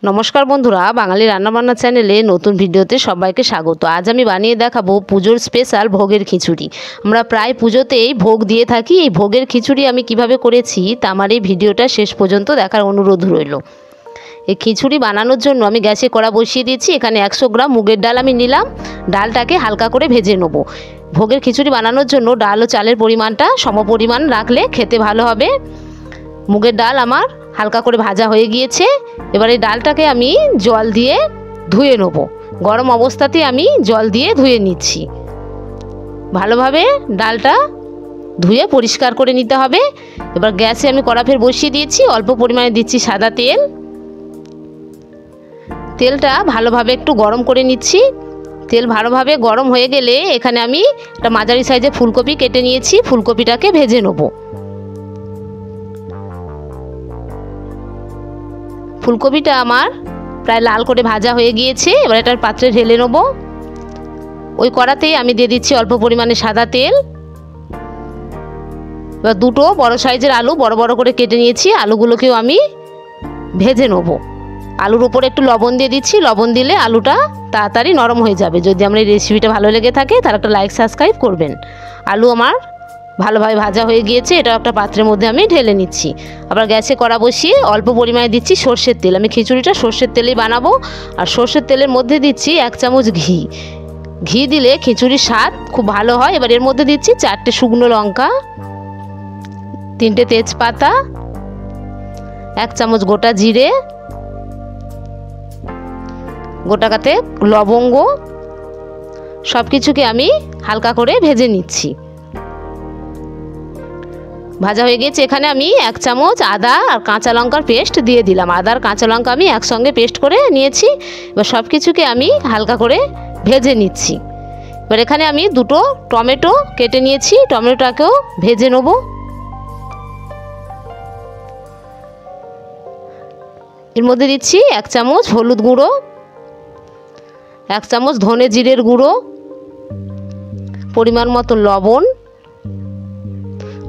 नमस्कार बंधुरा बांगाली रान्नाबान्ना चैनेले नतून भिडियोते सबाइके स्वागत। आज आमी बानिये देखाबो पुजोर स्पेशल भोगेर खिचुड़ी। आमरा प्राय पुजोतेई भोग दिये थाकी। एई भोगेर खिचुड़ी आमी किभाबे करेछि ता आमार एई भिडियोटा शेष पर्यन्त देखार अनुरोध रइल। এই খিচুড়ি বানানোর জন্য আমি গ্যাসে কড়া বসিয়ে দিয়েছি। এখানে 100 গ্রাম মুগের ডাল আমি নিলাম। ডালটাকে হালকা করে ভেজে নেব। ভোগের খিচুড়ি বানানোর জন্য ডাল ও চালের পরিমাণটা সমপরিমাণ রাখলে খেতে ভালো হবে। মুগের ডাল আমার হালকা করে ভাজা হয়ে গিয়েছে। এবার এই ডালটাকে আমি জল দিয়ে ধুয়ে নেব। গরম অবস্থাতেই আমি জল দিয়ে ধুয়ে নিচ্ছি। ভালোভাবে ডালটা ধুয়ে পরিষ্কার করে নিতে হবে। এবার গ্যাসে আমি কড়া ফের বসিয়ে দিয়েছি। অল্প পরিমাণে দিচ্ছি সাদা তেল। তেলটা ভালোভাবে একটু গরম করে নিচ্ছি। তেল ভালোভাবে গরম হয়ে গেলে এখানে আমি একটা মাঝারি সাইজে ফুলকপি কেটে নিয়েছি। ফুলকপিটাকে ভেজে নেব। ফুলকপিটা আমার প্রায় লাল করে ভাজা হয়ে গিয়েছে। এবার এটার পাত্রে ঢেলে নেব। ওই কড়াতেই আমি দিয়ে দিচ্ছি অল্প পরিমাণে সাদা তেল। এবার দুটো বড় সাইজের আলু বড় বড় করে কেটে নিয়েছি। আলুগুলোকেও আমি ভেজে নেব। আলুর উপরে একটু লবণ দিয়ে দিচ্ছি। লবণ দিলে আলুটা তাড়াতাড়ি নরম হয়ে যাবে। যদি আমার এই রেসিপিটা ভালো লেগে থাকে তাহলে একটা লাইক সাবস্ক্রাইব করবেন। আলু আমার ভালোভাবে ভাজা হয়ে গিয়েছে। এটা একটা পাত্রের মধ্যে আমি ঢেলে নিচ্ছি। আবার গ্যাসে কড়া বসিয়ে অল্প পরিমাণে দিচ্ছি সরষের তেল। আমি খিচুড়িটা সরষের তেলেই বানাবো। আর সরষের তেলের মধ্যে দিচ্ছি 1 চামচ ঘি। ঘি দিলে খিচুড়ির স্বাদ খুব ভালো হয়। এবার এর মধ্যে দিচ্ছি 4টে শুকনো লঙ্কা, 3টে তেজপাতা, 1 চামচ গোটা জিরে, গোটা কাতে লবঙ্গ, সব কিছুকে আমি হালকা করে ভেজে নিচ্ছি। ভাজা হয়ে গেছে। এখানে আমি 1 চামচ আদা আর কাঁচা লঙ্কার পেস্ট দিয়ে দিলাম। আদা আর কাঁচা লঙ্কা আমি একসঙ্গে পেস্ট করে নিয়েছি। এবার সব কিছুকে আমি হালকা করে ভেজে নিচ্ছি। এবার এখানে আমি 2টো টমেটো কেটে নিয়েছি। টমেটোটাকেও ভেজে নেব। এর মধ্যে দিচ্ছি 1 চামচ হলুদ গুঁড়ো, 1 চামচ ধনে জিরের গুঁড়ো, পরিমাণ মতো লবণ।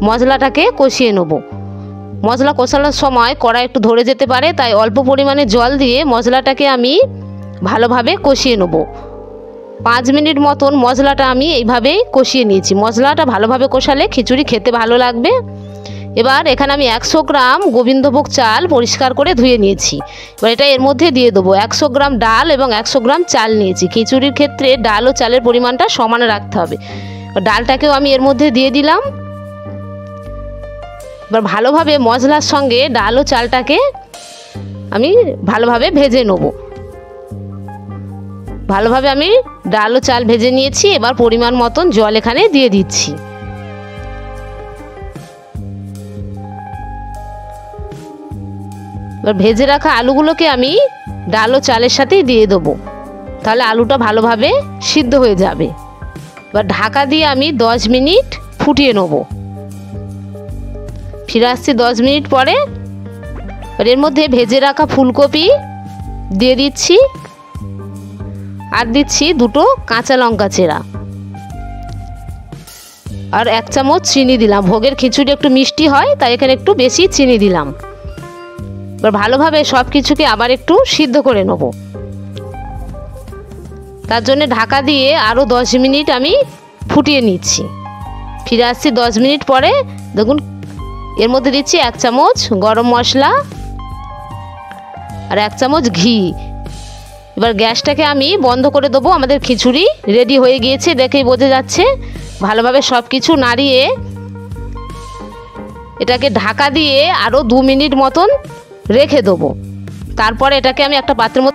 মশলাটাকে কষিয়ে নেব। মশলা কষানোর সময় কড়া একটু ধরে যেতে পারে, তাই অল্প পরিমাণে জল দিয়ে মশলাটাকে আমি ভালোভাবে কষিয়ে নেব। 5 মিনিট মতন মশলাটা আমি এইভাবেই কষিয়ে নিয়েছি। মশলাটা ভালোভাবে কষালে খিচুড়ি খেতে ভালো লাগবে। এবার এখানে আমি 100 গ্রাম গোবিন্দভোগ চাল পরিষ্কার করে ধুয়ে নিয়েছি। এবার এটা এর মধ্যে দিয়ে দেবো। 100 গ্রাম ডাল এবং 100 গ্রাম চাল নিয়েছি। খিচুড়ির ক্ষেত্রে ডাল ও চালের পরিমাণটা সমান রাখতে হবে। ডালটাকেও আমি এর মধ্যে দিয়ে দিলাম। এবার ভালোভাবে মশলার সঙ্গে ডাল ও চালটাকে আমি ভালোভাবে ভেজে নেব। ভালোভাবে আমি ডাল ও চাল ভেজে নিয়েছি। এবার পরিমাণ মতন জল এখানে দিয়ে দিচ্ছি। এবার ভেজে রাখা আলুগুলোকে আমি ডাল ও চালের সাথেই দিয়ে দেবো। তাহলে আলুটা ভালোভাবে সিদ্ধ হয়ে যাবে। এবার ঢাকা দিয়ে আমি 10 মিনিট ফুটিয়ে নেব। ফিরে আসছি 10 মিনিট পরে। এর মধ্যে ভেজে রাখা ফুলকপি দিয়ে দিচ্ছি। আর দিচ্ছি 2টো কাঁচা লঙ্কা চেরা। আর 1 চামচ চিনি দিলাম। ভোগের খিচুড়ি একটু মিষ্টি হয়, তাই এখানে একটু বেশি চিনি দিলাম। এবার ভালোভাবে সব কিছুকে আবার একটু সিদ্ধ করে নেব। তার জন্য ঢাকা দিয়ে আরও 10 মিনিট আমি ফুটিয়ে নিচ্ছি। ফিরে আসছি 10 মিনিট পরে। দেখুন এর মধ্যে দিচ্ছি 1 চামচ গরম মশলা আর 1 চামচ ঘি। এবার গ্যাসটাকে আমি বন্ধ করে দেবো। আমাদের খিচুড়ি রেডি হয়ে গিয়েছে, দেখেই বোঝা যাচ্ছে। ভালোভাবে সব কিছু নাড়িয়ে এটাকে ঢাকা দিয়ে আরও 2 মিনিট মতন রেখে দেবো। তারপরে এটাকে আমি একটা পাত্রের মধ্যে